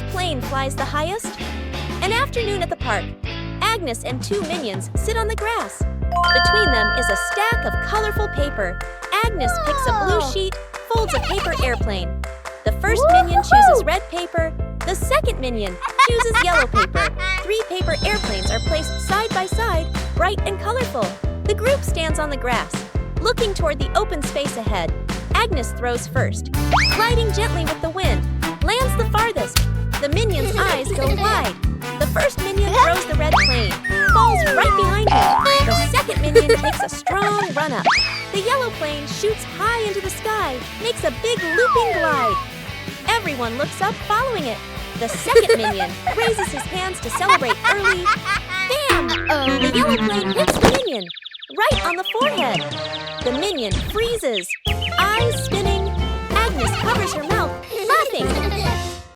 plane flies the highest? An afternoon at the park. Agnes and two minions sit on the grass. Between them is a stack of colorful paper. Agnes picks a blue sheet, folds a paper airplane. The first minion chooses red paper. The second minion chooses yellow paper. 3 paper airplanes are placed side by side, bright and colorful. The group stands on the grass, looking toward the open space ahead. Agnes throws first, gliding gently with the wind, lands the farthest. The minion's eyes go wide. The first minion throws the red plane, falls right behind him. The second minion takes a strong run up. The yellow plane shoots high into the sky, makes a big looping glide. Everyone looks up following it. The second minion raises his hands to celebrate early. Bam! The yellow plane hits the minion, right on the forehead. The minion freezes, eyes spinning. Agnes covers her mouth, laughing.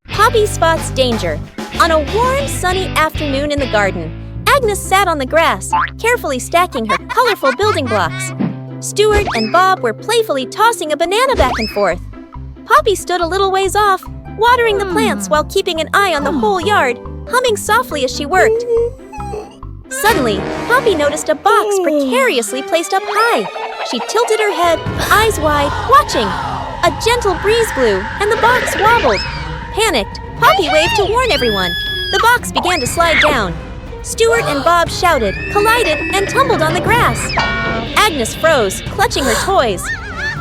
Poppy spots danger. On a warm, sunny afternoon in the garden, Agnes sat on the grass, carefully stacking her colorful building blocks. Stuart and Bob were playfully tossing a banana back and forth. Poppy stood a little ways off, watering the plants while keeping an eye on the whole yard, humming softly as she worked. Suddenly, Poppy noticed a box precariously placed up high. She tilted her head, eyes wide, watching. A gentle breeze blew, and the box wobbled. Panicked, Poppy waved to warn everyone. The box began to slide down. Stuart and Bob shouted, collided, and tumbled on the grass. Agnes froze, clutching her toys.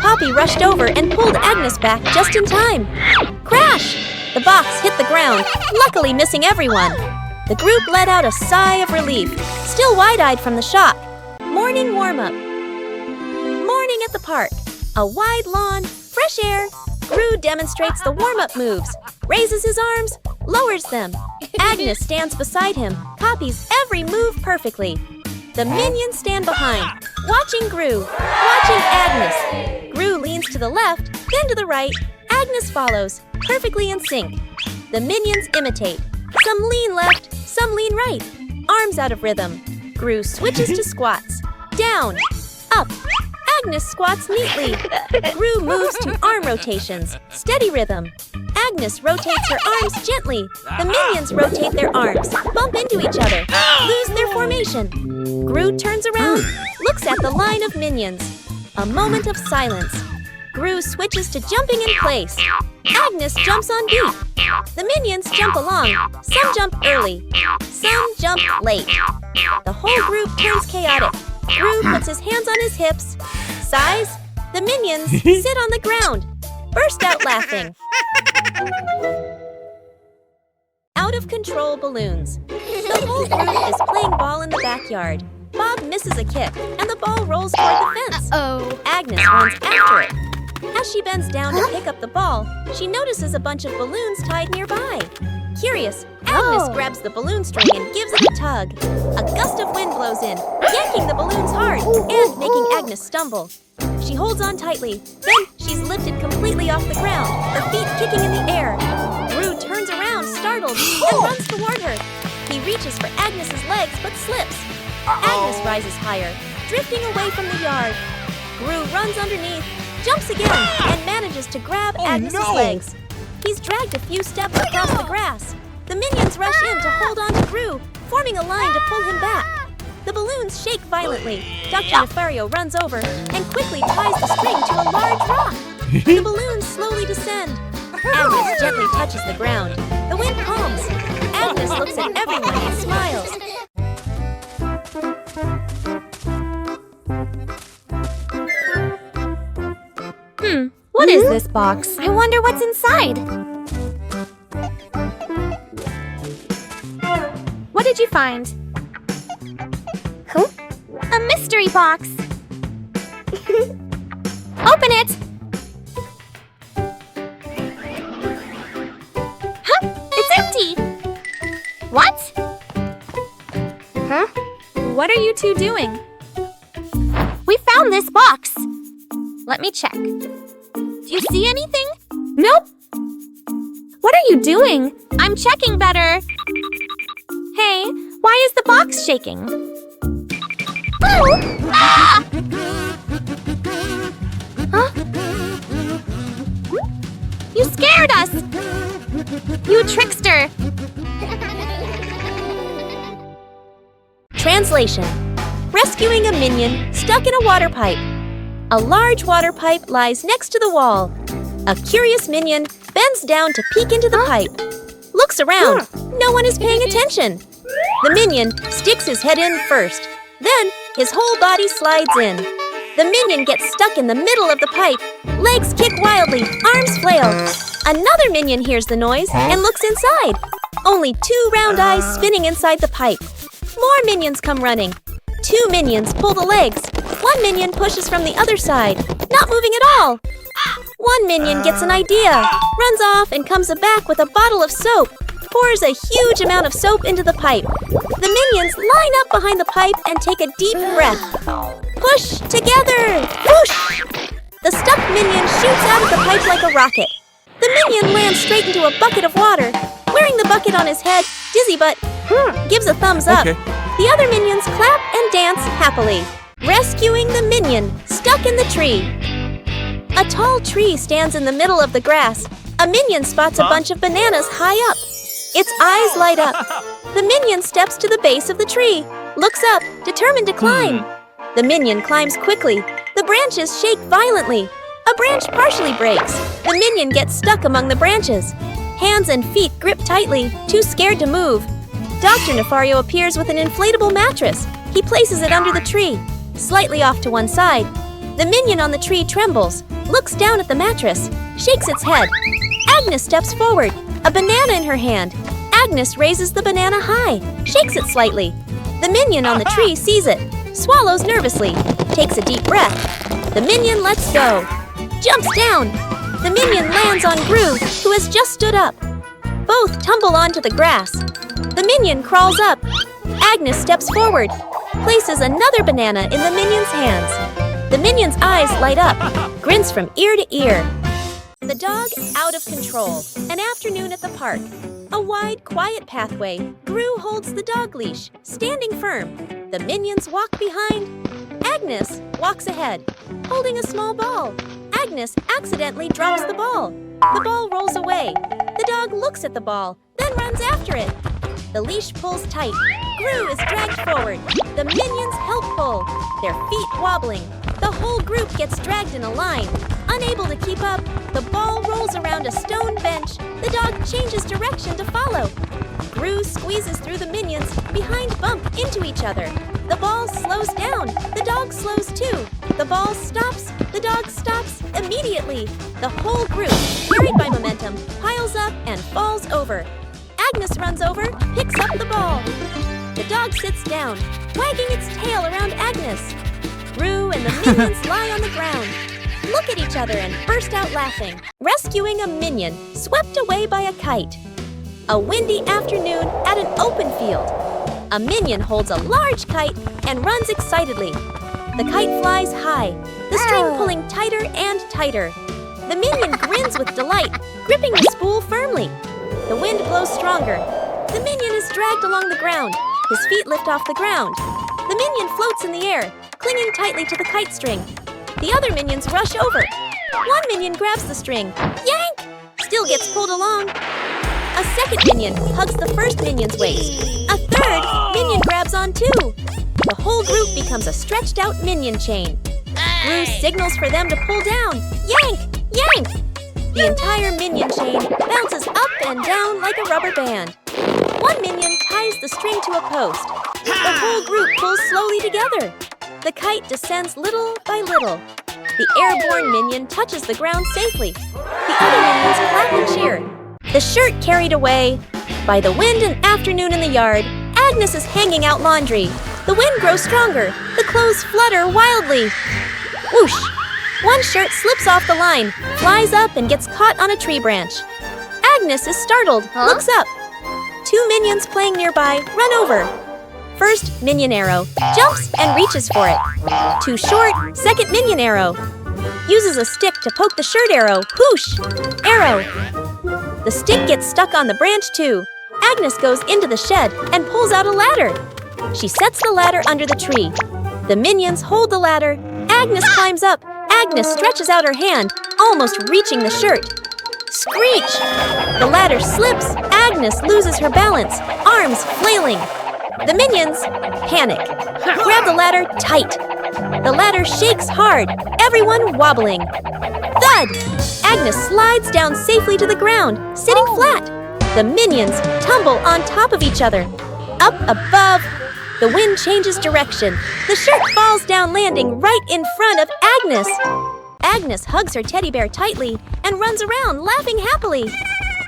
Poppy rushed over and pulled Agnes back just in time. Crash! The box hit the ground, luckily missing everyone. The group let out a sigh of relief, still wide-eyed from the shock. Morning warm-up. Morning at the park. A wide lawn, fresh air. Gru demonstrates the warm-up moves, raises his arms, lowers them. Agnes stands beside him, copies every move perfectly. The minions stand behind, watching Gru, watching Agnes. Gru leans to the left, then to the right. Agnes follows, perfectly in sync. The minions imitate. Some lean left, some lean right. Arms out of rhythm. Gru switches to squats. Down, up. Agnes squats neatly. Gru moves to arm rotations. Steady rhythm. Agnes rotates her arms gently. The minions rotate their arms, bump into each other, lose their formation. Gru turns around, looks at the line of minions. A moment of silence. Gru switches to jumping in place. Agnes jumps on beat. The minions jump along. Some jump early. Some jump late. The whole group turns chaotic. Gru puts his hands on his hips. Sighs. The minions sit on the ground. Burst out laughing. Out of control balloons. The whole group is playing ball in the backyard. Bob misses a kick, and the ball rolls toward the fence. Agnes runs after it. As she bends down to pick up the ball, she notices a bunch of balloons tied nearby. Curious, Agnes grabs the balloon string and gives it a tug. A gust of wind blows in, yanking the balloons hard and making Agnes stumble. She holds on tightly, then she's lifted completely off the ground, her feet kicking in the air. Gru turns around, startled, and runs toward her. He reaches for Agnes's legs but slips. Agnes rises higher, drifting away from the yard. Gru runs underneath, jumps again, and manages to grab Agnes's legs. He's dragged a few steps across the grass. The minions rush in to hold on to Gru, forming a line to pull him back. The balloons shake violently. Dr. Nefario runs over and quickly ties the string to a large rock. The balloons slowly descend. Agnes gently touches the ground. The wind calms. Agnes looks at everyone and smiles. What is this box? I wonder what's inside. What did you find? Huh? A mystery box. Open it. Huh? It's empty. What? Huh? What are you two doing? We found this box. Let me check. Do you see anything? Nope. What are you doing? I'm checking better. Hey, why is the box shaking? Oh! Ah! Huh? You scared us! You trickster! Translation: rescuing a minion stuck in a water pipe. A large water pipe lies next to the wall. A curious minion bends down to peek into the pipe. Looks around. No one is paying attention. The minion sticks his head in first. Then his whole body slides in. The minion gets stuck in the middle of the pipe. Legs kick wildly, arms flail. Another minion hears the noise and looks inside. Only 2 round eyes spinning inside the pipe. More minions come running. 2 minions pull the legs. 1 minion pushes from the other side, not moving at all. 1 minion gets an idea, runs off and comes back with a bottle of soap, pours a huge amount of soap into the pipe. The minions line up behind the pipe and take a deep breath. Push together! Whoosh! The stuck minion shoots out of the pipe like a rocket. The minion lands straight into a bucket of water. Wearing the bucket on his head, Dizzy Butt gives a thumbs up. Okay. The other minions clap and dance happily. Rescuing the minion stuck in the tree. A tall tree stands in the middle of the grass. A minion spots a bunch of bananas high up. Its eyes light up. The minion steps to the base of the tree, looks up, determined to climb. The minion climbs quickly. The branches shake violently. A branch partially breaks. The minion gets stuck among the branches. Hands and feet grip tightly, too scared to move. Dr. Nefario appears with an inflatable mattress. He places it under the tree, slightly off to one side. The minion on the tree trembles, looks down at the mattress, shakes its head. Agnes steps forward, a banana in her hand. Agnes raises the banana high, shakes it slightly. The minion on the tree sees it, swallows nervously, takes a deep breath. The minion lets go, jumps down. The minion lands on Gru, who has just stood up. Both tumble onto the grass. The minion crawls up. Agnes steps forward, places another banana in the minion's hands. The minion's eyes light up, grins from ear to ear. The dog out of control. An afternoon at the park. A wide, quiet pathway. Gru holds the dog leash, standing firm. The minions walk behind. Agnes walks ahead, holding a small ball. Agnes accidentally drops the ball. The ball rolls away. The dog looks at the ball, then runs after it. The leash pulls tight. Gru is dragged forward. The minions help pull, their feet wobbling. The whole group gets dragged in a line. Unable to keep up, the ball rolls around a stone bench. The dog changes direction to follow. Gru squeezes through the minions, behind bump into each other. The ball slows down. The dog slows too. The ball stops. The dog stops immediately. The whole group, carried by momentum, piles up and falls over. Agnes runs over, picks up the ball. The dog sits down, wagging its tail around Agnes. Gru and the minions lie on the ground, look at each other and burst out laughing. Rescuing a minion swept away by a kite. A windy afternoon at an open field. A minion holds a large kite and runs excitedly. The kite flies high, the string pulling tighter and tighter. The minion grins with delight, gripping the spool firmly. The wind blows stronger. The minion is dragged along the ground. His feet lift off the ground. The minion floats in the air, clinging tightly to the kite string. The other minions rush over. One minion grabs the string. Yank! Still gets pulled along. A second minion hugs the first minion's waist. A third minion grabs on too. The whole group becomes a stretched out minion chain. Gru signals for them to pull down. Yank! Yank! The entire minion chain bounces up and down like a rubber band. One minion ties the string to a post. The whole group pulls slowly together. The kite descends little by little. The airborne minion touches the ground safely. The other minions clap and cheer. The shirt carried away. By the wind and afternoon in the yard, Agnes is hanging out laundry. The wind grows stronger. The clothes flutter wildly. Whoosh! One shirt slips off the line, flies up and gets caught on a tree branch. Agnes is startled, looks up. Two minions playing nearby run over. First minion arrow jumps and reaches for it. Too short, second minion arrow. Uses a stick to poke the shirt arrow. Whoosh! Arrow. The stick gets stuck on the branch too. Agnes goes into the shed and pulls out a ladder. She sets the ladder under the tree. The minions hold the ladder. Agnes climbs up. Agnes stretches out her hand, almost reaching the shirt. Screech! The ladder slips. Agnes loses her balance, arms flailing. The minions panic. Grab the ladder tight. The ladder shakes hard, everyone wobbling. Thud! Agnes slides down safely to the ground, sitting flat. The minions tumble on top of each other. Up above, the wind changes direction. The shirt falls down, landing right in front of Agnes. Agnes hugs her teddy bear tightly and runs around, laughing happily.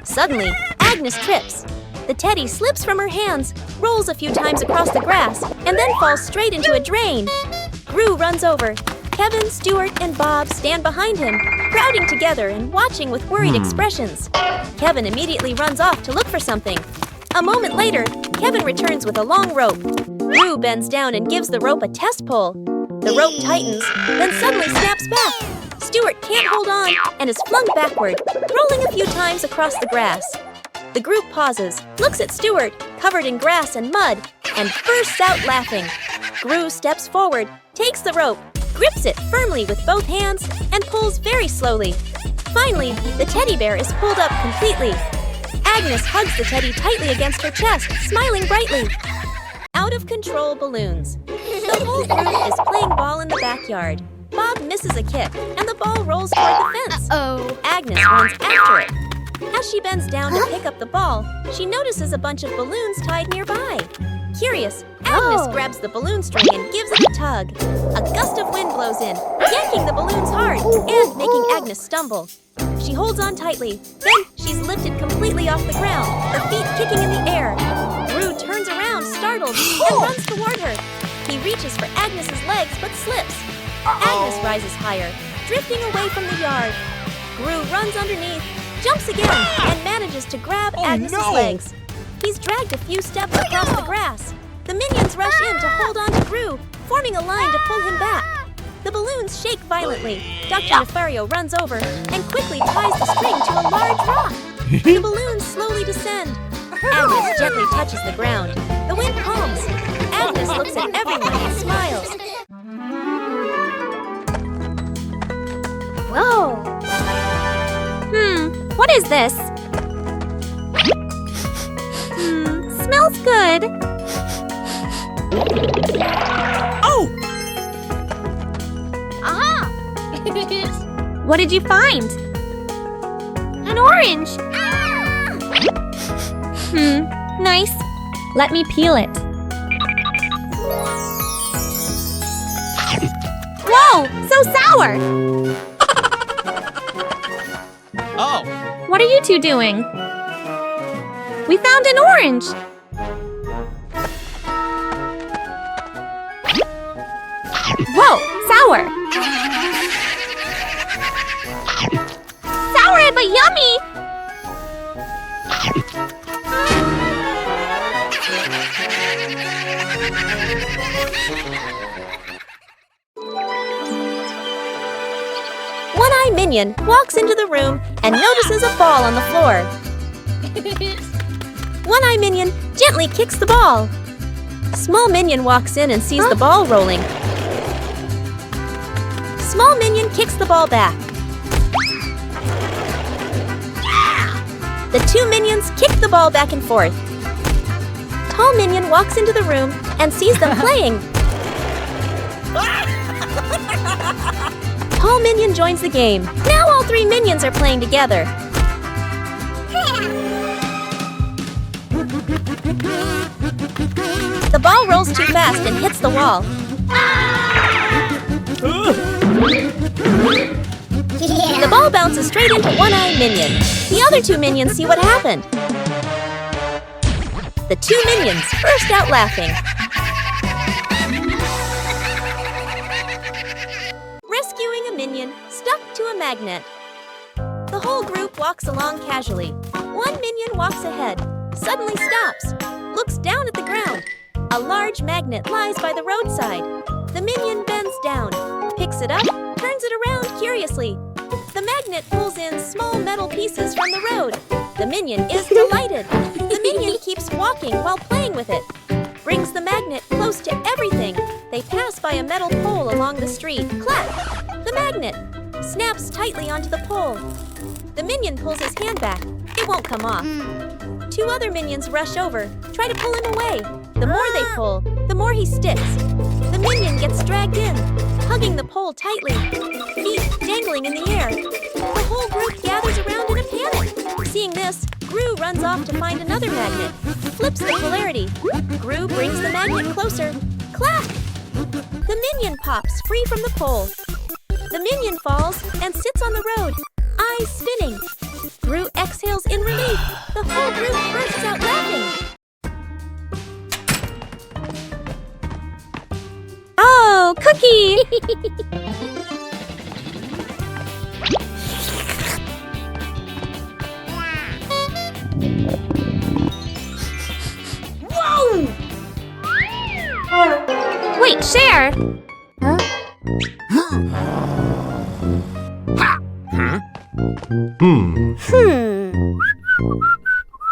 Suddenly, Agnes trips. The teddy slips from her hands, rolls a few times across the grass, and then falls straight into a drain. Gru runs over. Kevin, Stuart, and Bob stand behind him, crowding together and watching with worried expressions. Kevin immediately runs off to look for something. A moment later, Kevin returns with a long rope. Gru bends down and gives the rope a test pull. The rope tightens, then suddenly snaps back. Stuart can't hold on and is flung backward, rolling a few times across the grass. The group pauses, looks at Stuart, covered in grass and mud, and bursts out laughing. Gru steps forward, takes the rope, grips it firmly with both hands, and pulls very slowly. Finally, the teddy bear is pulled up completely. Agnes hugs the teddy tightly against her chest, smiling brightly. Out-of-control balloons. The whole group is playing ball in the backyard. Bob misses a kick, and the ball rolls toward the fence. Agnes runs after it. As she bends down to pick up the ball, she notices a bunch of balloons tied nearby. Curious, Agnes grabs the balloon string and gives it a tug. A gust of wind blows in, yanking the balloons hard and making Agnes stumble. She holds on tightly, then she's lifted completely off the ground, her feet kicking in the air. Gru turns around, startled, and runs toward her. He reaches for Agnes's legs but slips. Agnes rises higher, drifting away from the yard. Gru runs underneath, jumps again, and manages to grab Agnes's legs. He's dragged a few steps across the grass. The minions rush in to hold on to Gru, forming a line to pull him back. The balloons shake violently. Dr. Nefario runs over and quickly ties the string to a large rock. The balloons slowly descend. Agnes gently touches the ground. The wind calms. Agnes looks at everyone and smiles. Whoa! What is this? Smells good. Oh! Aha! What did you find? An orange. Nice. Let me peel it. Whoa! So sour! Oh! What are you two doing? We found an orange! Whoa! Sour! Sour but yummy! One-Eye Minion walks into the room and notices a ball on the floor. One-Eye Minion gently kicks the ball. Small Minion walks in and sees the ball rolling. Small Minion kicks the ball back. The two minions kick the ball back and forth. Tall Minion walks into the room and sees them playing. Tall Minion joins the game. Now all three minions are playing together. The ball rolls too fast and hits the wall. The ball bounces straight into One-Eye Minion. The other two minions see what happened. The two minions burst out laughing. Rescuing a minion stuck to a magnet. The whole group walks along casually. One minion walks ahead, suddenly stops, looks down at the ground. A large magnet lies by the roadside. The minion bends down, picks it up, turns it around curiously. The magnet pulls in small metal pieces from the road. The minion is delighted. The minion keeps walking while playing with it. Brings the magnet close to everything. They pass by a metal pole along the street. Clap! The magnet snaps tightly onto the pole. The The minion pulls his hand back. It won't come off. Two other minions rush over, try to pull him away. The more they pull, the more he sticks. The minion gets dragged in, hugging the pole tightly, feet dangling in the air. The whole group gathers around in a panic. Seeing this, Gru runs off to find another magnet, flips the polarity. Gru brings the magnet closer. Clack! The minion pops free from the pole. The minion falls and sits on the road, eyes spinning. Gru exhales in relief. The whole group bursts out laughing. Oh, Cookie! Whoa! Wait, share!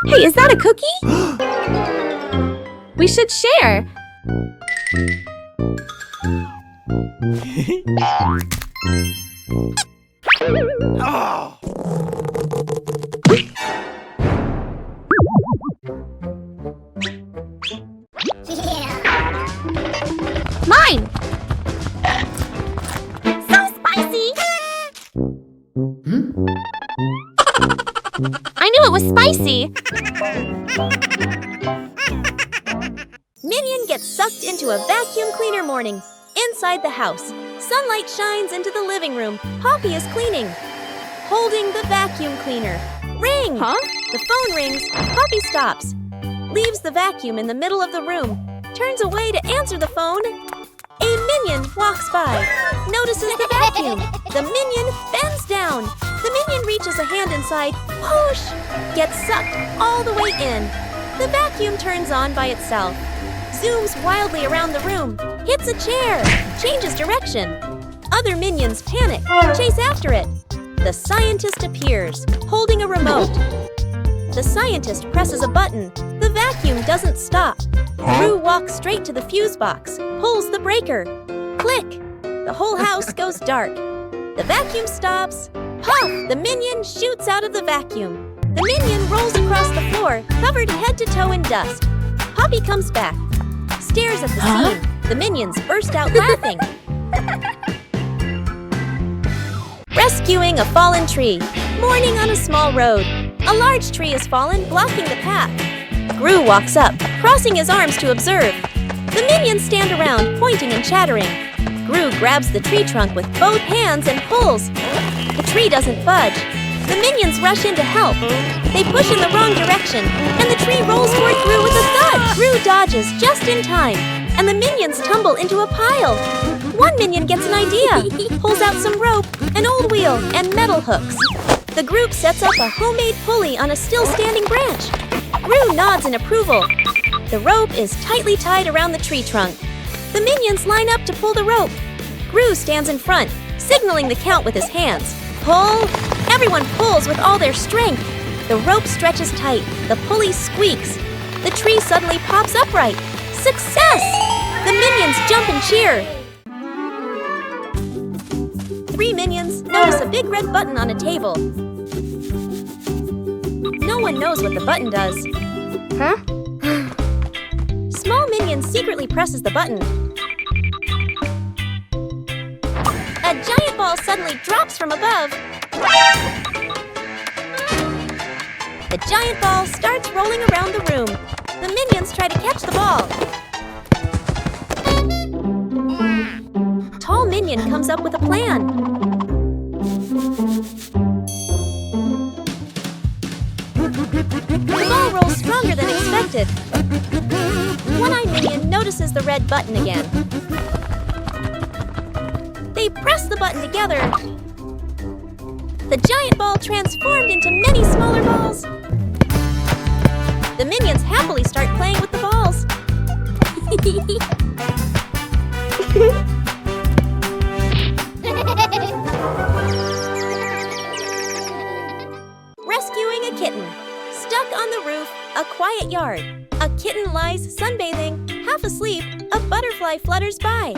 Hey, is that a cookie? We should share. Oh! Mine! So spicy! I knew it was spicy. Minion gets sucked into a vacuum cleaner morning. Inside the house, sunlight shines into the living room. Poppy is cleaning, holding the vacuum cleaner. Ring! Huh? The phone rings. Poppy stops, leaves the vacuum in the middle of the room, turns away to answer the phone. A minion walks by, notices the vacuum. The minion bends down. The minion reaches a hand inside, whoosh, gets sucked all the way in. The vacuum turns on by itself, zooms wildly around the room, hits a chair, changes direction. Other minions panic, chase after it. The scientist appears, holding a remote. The scientist presses a button. The vacuum doesn't stop. Gru walks straight to the fuse box, pulls the breaker. Click! The whole house goes dark. The vacuum stops. Puff! The minion shoots out of the vacuum. The minion rolls across the floor, covered head to toe in dust. Poppy comes back, stares at the scene. The minions burst out laughing. Rescuing a fallen tree. Morning on a small road. A large tree has fallen, blocking the path. Gru walks up, crossing his arms to observe. The minions stand around, pointing and chattering. Gru grabs the tree trunk with both hands and pulls. The tree doesn't budge. The minions rush in to help. They push in the wrong direction, and the tree rolls toward Gru with a thud. Gru dodges just in time, and the minions tumble into a pile. One minion gets an idea, pulls out some rope, an old wheel, and metal hooks. The group sets up a homemade pulley on a still-standing branch. Gru nods in approval. The rope is tightly tied around the tree trunk. The minions line up to pull the rope. Gru stands in front, signaling the count with his hands. Pull! Everyone pulls with all their strength. The rope stretches tight. The pulley squeaks. The tree suddenly pops upright. Success! The minions jump and cheer. 3 minions notice a big red button on a table. No one knows what the button does. Huh? Small minion secretly presses the button. A giant ball suddenly drops from above. The giant ball starts rolling around the room. The minions try to catch the ball. Tall minion comes up with a plan. The ball rolls stronger than expected. One-eyed minion notices the red button again. They press the button together. The giant ball transformed into many smaller balls. The minions happily start playing with the balls. Rescuing a kitten. Stuck on the roof, a quiet yard. A kitten lies sunbathing, half asleep. A butterfly flutters by.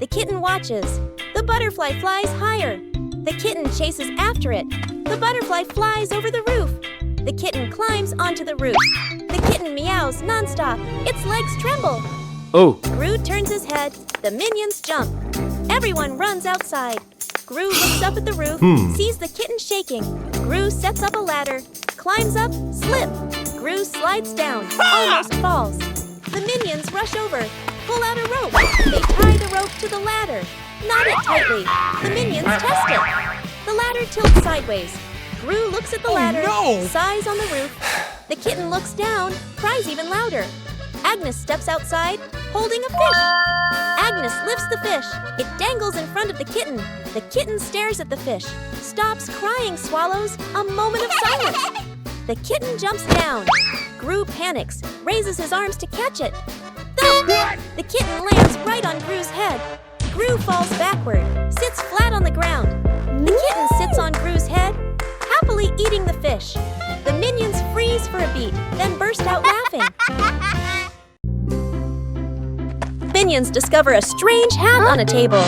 The kitten watches. The butterfly flies higher. The kitten chases after it. The butterfly flies over the roof. The kitten climbs onto the roof. The kitten meows nonstop. Its legs tremble. Oh. Gru turns his head. The minions jump. Everyone runs outside. Gru looks up at the roof, sees the kitten shaking. Gru sets up a ladder, climbs up, slip. Gru slides down, almost falls. The minions rush over, pull out a rope. They tie the rope to the ladder, knot it tightly. The minions test it. The ladder tilts sideways. Gru looks at the ladder, sighs on the roof. The kitten looks down, cries even louder. Agnes steps outside, holding a fish. Agnes lifts the fish. It dangles in front of the kitten. The kitten stares at the fish, stops crying, swallows. A moment of silence. The kitten jumps down. Gru panics, raises his arms to catch it. Thump! The kitten lands right on Gru's head. Gru falls backward, sits flat on the ground. The kitten sits on Gru's head, happily eating the fish. The minions freeze for a beat, then burst out laughing. Minions discover a strange hat on a table.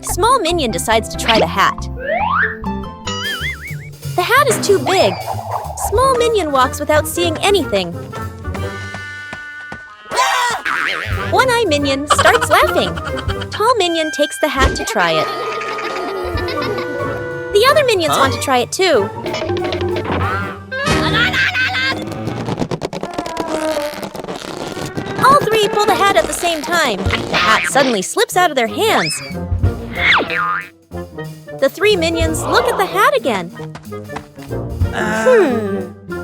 Small minion decides to try the hat. The hat is too big. Small minion walks without seeing anything. One-eye minion starts laughing. Tall minion takes the hat to try it. The other minions want to try it too. All three pull the hat at the same time. The hat suddenly slips out of their hands. The three minions look at the hat again.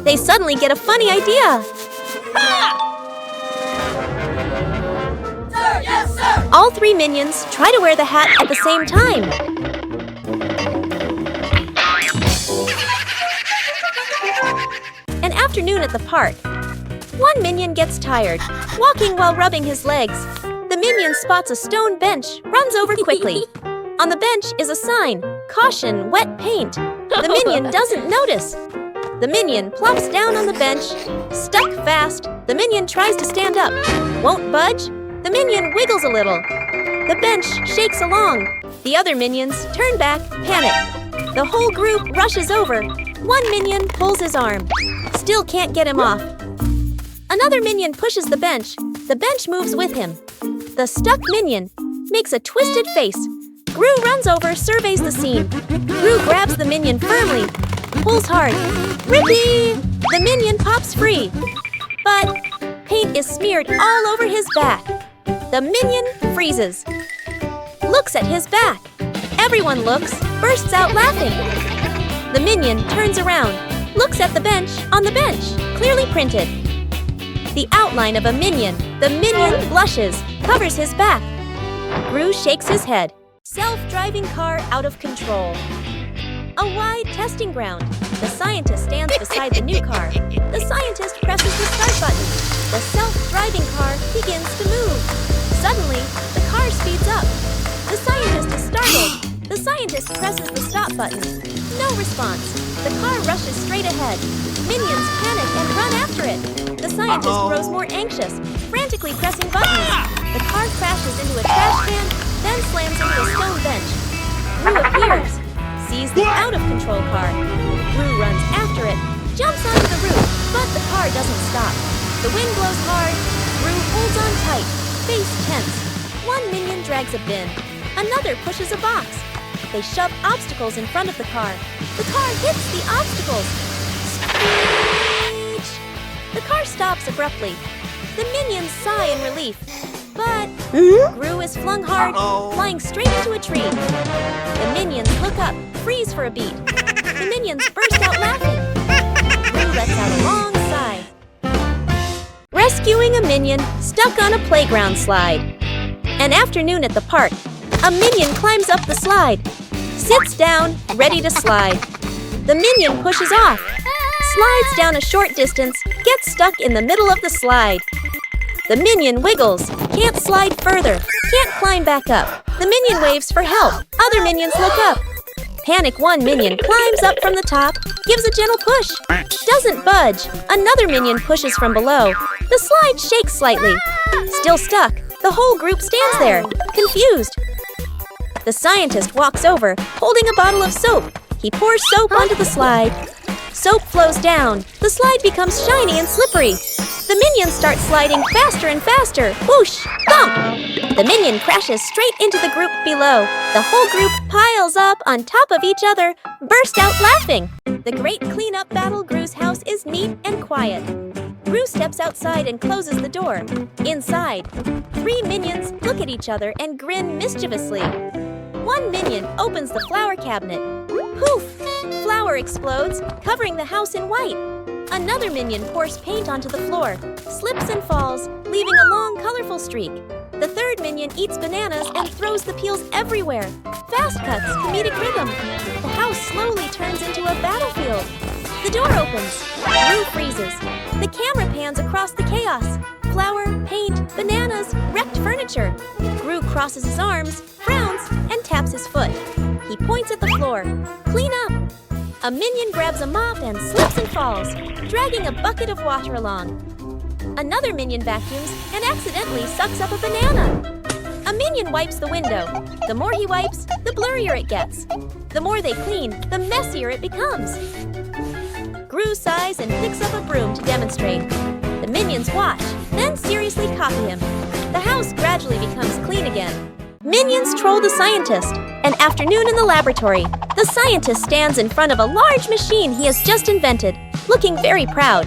They suddenly get a funny idea. Sir, yes, sir! All three minions try to wear the hat at the same time. An afternoon at the park. One minion gets tired, walking while rubbing his legs. The minion spots a stone bench, runs over quickly. On the bench is a sign, "Caution, wet paint." The minion doesn't notice. The minion plops down on the bench, stuck fast. The minion tries to stand up, won't budge. The minion wiggles a little. The bench shakes along. The other minions turn back, panic. The whole group rushes over. One minion pulls his arm, still can't get him off. Another minion pushes the bench. The bench moves with him. The stuck minion makes a twisted face. Gru runs over, surveys the scene. Gru grabs the minion firmly, pulls hard. Rippee! The minion pops free. But paint is smeared all over his back. The minion freezes. Looks at his back. Everyone looks, bursts out laughing. The minion turns around, looks at the bench on the bench, clearly printed. The outline of a minion. The minion blushes, covers his back. Gru shakes his head. Self-driving car out of control. A wide testing ground. The scientist stands beside the new car. The scientist presses the start button. The self-driving car begins to move. Suddenly, the car speeds up. The scientist is startled. The scientist presses the stop button. No response. The car rushes straight ahead. Minions panic and run after it. The scientist grows more anxious, frantically pressing buttons. The car crashes into a trash can, then slams into a stone bench. Gru appears, sees the out-of-control car. Gru runs after it, jumps onto the roof, but the car doesn't stop. The wind blows hard. Gru holds on tight, face tense. One minion drags a bin. Another pushes a box. They shove obstacles in front of the car. The car hits the obstacles. Screech! The car stops abruptly. The minions sigh in relief. But Gru is flung hard, flying straight into a tree. The minions look up, freeze for a beat. The minions burst out laughing. Gru lets out a long sigh. Rescuing a minion stuck on a playground slide. An afternoon at the park. A minion climbs up the slide, sits down, ready to slide. The minion pushes off, slides down a short distance, gets stuck in the middle of the slide. The minion wiggles, can't slide further, can't climb back up. The minion waves for help. Other minions look up. Panic one minion climbs up from the top, gives a gentle push. Doesn't budge. Another minion pushes from below. The slide shakes slightly. Still stuck. The whole group stands there, confused. The scientist walks over, holding a bottle of soap. He pours soap onto the slide. Soap flows down. The slide becomes shiny and slippery. The minions start sliding faster and faster. Whoosh! Bump! The minion crashes straight into the group below. The whole group piles up on top of each other, burst out laughing. The great cleanup battle Gru's house is neat and quiet. Gru steps outside and closes the door. Inside, 3 minions look at each other and grin mischievously. One minion opens the flower cabinet. Poof! Flour explodes, covering the house in white. Another minion pours paint onto the floor, slips and falls, leaving a long, colorful streak. The third minion eats bananas and throws the peels everywhere. Fast cuts, comedic rhythm. The house slowly turns into a battlefield. The door opens. Gru freezes. The camera pans across the chaos. Flour, paint, bananas, wrecked furniture. Gru crosses his arms, frowns, and taps his foot. He points at the floor. Clean up! A minion grabs a mop and slips and falls, dragging a bucket of water along. Another minion vacuums and accidentally sucks up a banana. A minion wipes the window. The more he wipes, the blurrier it gets. The more they clean, the messier it becomes. Gru sighs and picks up a broom to demonstrate. The minions watch, then seriously copy him. The house gradually becomes clean again. Minions troll the scientist. An afternoon in the laboratory. The scientist stands in front of a large machine he has just invented, looking very proud.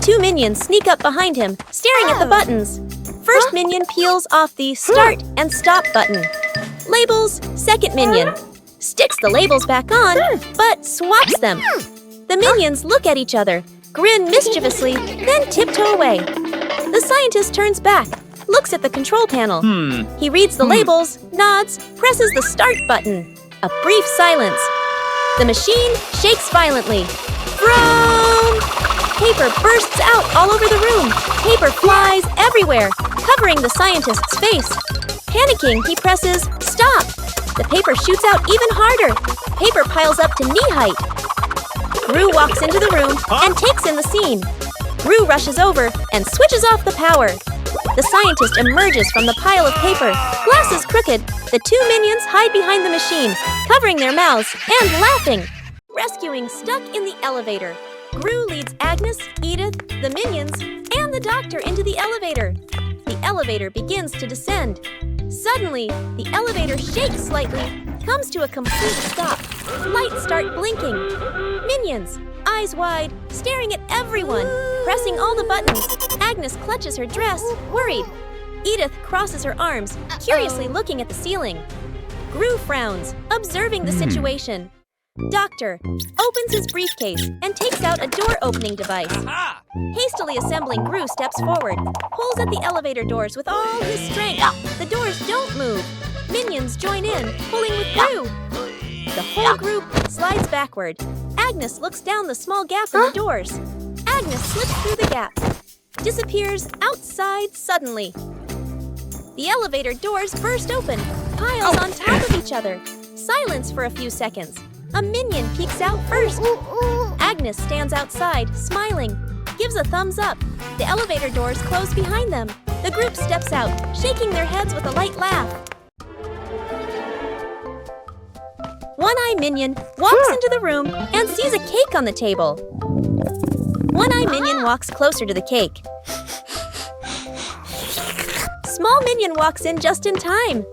2 minions sneak up behind him, staring at the buttons. First minion peels off the start and stop button. Labels, second minion. Sticks the labels back on, but swaps them. The minions look at each other, grin mischievously, then tiptoe away. The scientist turns back, looks at the control panel. He reads the labels, nods, presses the start button. A brief silence. The machine shakes violently. Vroom! Paper bursts out all over the room. Paper flies everywhere, covering the scientist's face. Panicking, he presses stop. The paper shoots out even harder. Paper piles up to knee height. Gru walks into the room and takes in the scene. Gru rushes over and switches off the power. The scientist emerges from the pile of paper, glasses crooked. The 2 minions hide behind the machine, covering their mouths and laughing. Rescuing stuck in the elevator. Gru leads Agnes, Edith, the minions, and the doctor into the elevator. The elevator begins to descend. Suddenly, the elevator shakes slightly, comes to a complete stop. Lights start blinking. Minions, eyes wide, staring at everyone, pressing all the buttons. Agnes clutches her dress, worried. Edith crosses her arms, curiously looking at the ceiling. Gru frowns, observing the situation. Doctor opens his briefcase and takes out a door-opening device. Hastily assembling, Gru steps forward, pulls at the elevator doors with all his strength. The doors don't move. Minions join in, pulling with Gru. The whole group slides backward. Agnes looks down the small gap in the doors. Agnes slips through the gap, disappears outside suddenly. The elevator doors burst open, piles on top of each other. Silence for a few seconds. A minion peeks out first. Agnes stands outside, smiling, gives a thumbs up. The elevator doors close behind them. The group steps out, shaking their heads with a light laugh. One-Eye Minion walks into the room and sees a cake on the table. One-Eye Minion walks closer to the cake. Small Minion walks in just in time.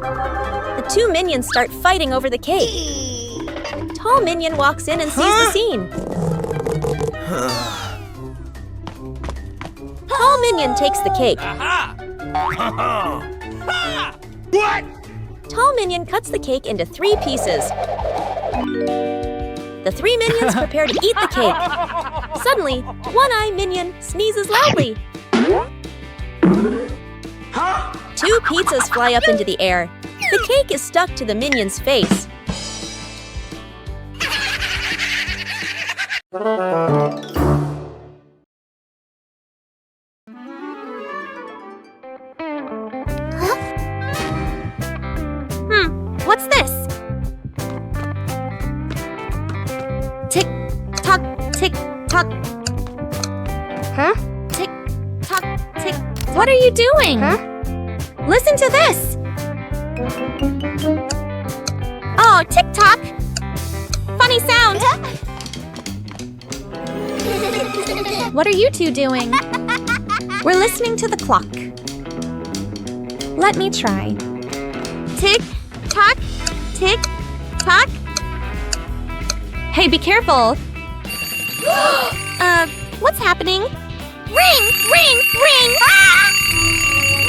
The 2 minions start fighting over the cake. Tall Minion walks in and sees the scene. Tall Minion takes the cake. What? Tall Minion cuts the cake into 3 pieces. The 3 minions prepare to eat the cake. Suddenly, One-Eye Minion sneezes loudly. 2 pizzas fly up into the air. The cake is stuck to the minion's face. What's this? Tick tock, tick tock. Huh? Tick tock, tick tock. What are you doing? Listen to this. Oh, tick-tock. Funny sound. What are you two doing? We're listening to the clock. Let me try. Tick-tock, tick-tock. Hey, be careful. What's happening? Ring, ring, ring! Ah!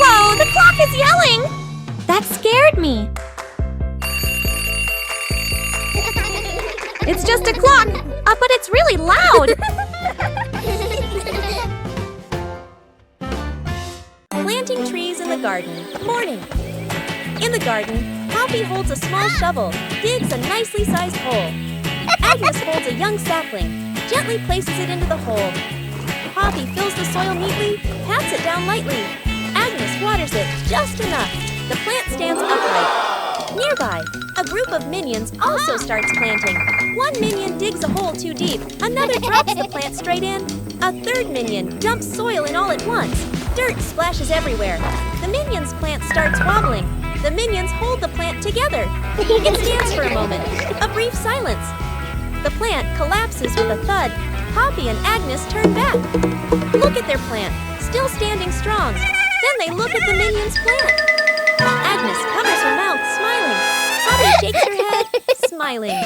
Whoa, the clock is yelling! That scared me. It's just a clock, but it's really loud. Planting trees in the garden. Morning. In the garden, Poppy holds a small shovel, digs a nicely sized hole. Agnes holds a young sapling, gently places it into the hole. Poppy fills the soil neatly, pats it down lightly. Agnes waters it just enough. The plant stands upright. Nearby, a group of minions also starts planting. One minion digs a hole too deep. Another drops the plant straight in. A third minion dumps soil in all at once. Dirt splashes everywhere. The minion's plant starts wobbling. The minions hold the plant together. It stands for a moment. A brief silence. The plant collapses with a thud. Poppy and Agnes turn back. Look at their plant, still standing strong. Then they look at the minion's plant. Agnes covers her mouth, smiling. Poppy shakes her head, smiling.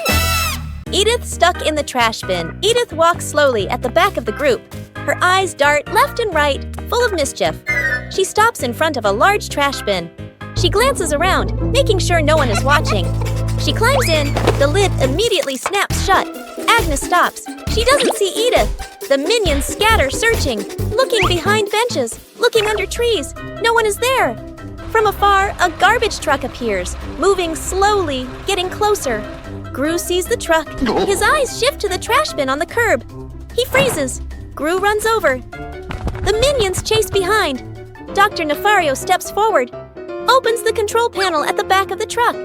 Edith stuck in the trash bin. Edith walks slowly at the back of the group. Her eyes dart left and right, full of mischief. She stops in front of a large trash bin. She glances around, making sure no one is watching. She climbs in. The lid immediately snaps shut. Agnes stops. She doesn't see Edith. The minions scatter, searching, looking behind benches, looking under trees. No one is there. From afar, a garbage truck appears, moving slowly, getting closer. Gru sees the truck. His eyes shift to the trash bin on the curb. He freezes. Gru runs over. The minions chase behind. Dr. Nefario steps forward, opens the control panel at the back of the truck.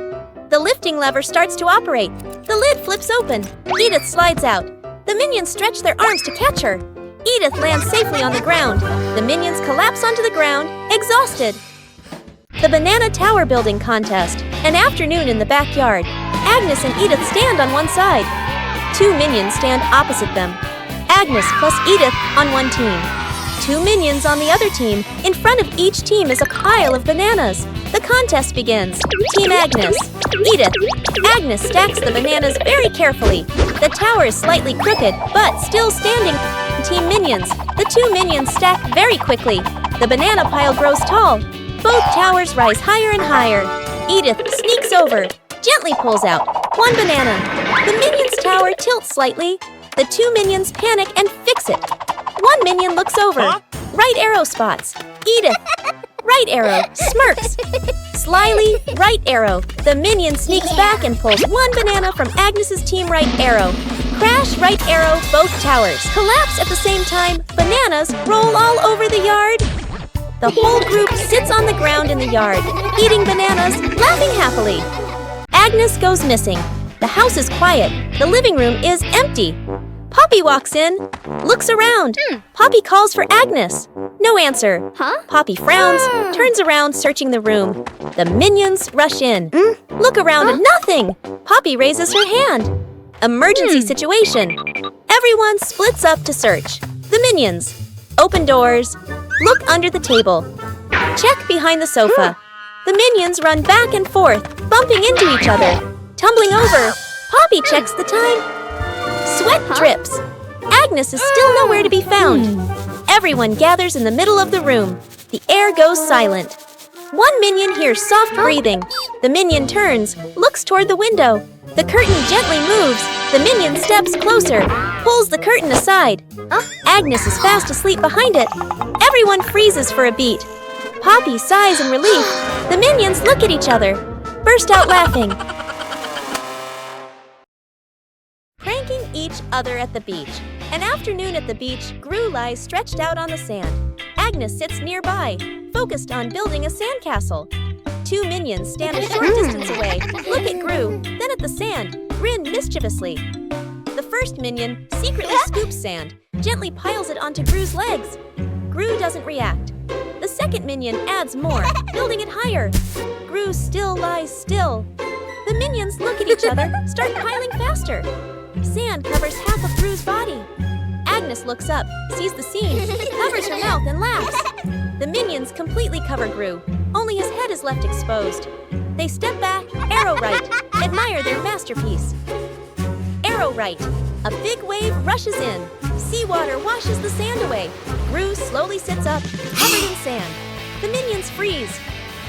The lifting lever starts to operate. The lid flips open. Edith slides out. The minions stretch their arms to catch her. Edith lands safely on the ground. The minions collapse onto the ground, exhausted. The Banana Tower Building Contest. An afternoon in the backyard. Agnes and Edith stand on one side. Two minions stand opposite them. Agnes plus Edith on one team. Two minions on the other team. In front of each team is a pile of bananas. The contest begins. Team Agnes. Edith. Agnes stacks the bananas very carefully. The tower is slightly crooked, but still standing. Team Minions. The two minions stack very quickly. The banana pile grows tall. Both towers rise higher and higher. Edith sneaks over, gently pulls out one banana. The minions' tower tilts slightly. The two minions panic and fix it. One minion looks over. Right arrow spots. Edith. Right arrow, smirks. Slyly, right arrow. The minion sneaks back and pulls one banana from Agnes's team right arrow. Crash, right arrow, both towers. Collapse at the same time. Bananas roll all over the yard. The whole group sits on the ground in the yard, eating bananas, laughing happily. Agnes goes missing. The house is quiet. The living room is empty. Poppy walks in, looks around. Poppy calls for Agnes. No answer. Poppy frowns, turns around, searching the room. The minions rush in. Look around and nothing. Poppy raises her hand. Emergency situation. Everyone splits up to search. The minions. Open doors. Look under the table. Check behind the sofa. The minions run back and forth, bumping into each other. Tumbling over. Poppy checks the time. Sweat drips. Agnes is still nowhere to be found. Everyone gathers in the middle of the room. The air goes silent. One minion hears soft breathing. The minion turns, looks toward the window. The curtain gently moves. The minion steps closer, pulls the curtain aside. Agnes is fast asleep behind it. Everyone freezes for a beat. Poppy sighs in relief. The minions look at each other, burst out laughing. Pranking each other at the beach. An afternoon at the beach, Gru lies stretched out on the sand. Agnes sits nearby, focused on building a sandcastle. Two minions stand a short distance away, look at Gru, then at the sand, grin mischievously. The first minion secretly scoops sand, gently piles it onto Gru's legs. Gru doesn't react. The second minion adds more, building it higher. Gru still lies still. The minions look at each other, start piling faster. Sand covers half of Gru's body. Agnes looks up, sees the scene, covers her mouth and laughs. The minions completely cover Gru. Only his head is left exposed. They step back, arrow right, admire their masterpiece. Arrow right. A big wave rushes in. Seawater washes the sand away. Gru slowly sits up, covered in sand. The minions freeze.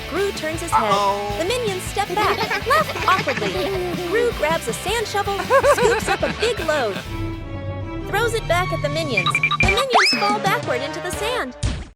Gru turns his head. The minions step back, laugh awkwardly. Gru grabs a sand shovel, scoops up a big load, throws it back at the minions. The minions fall backward into the sand.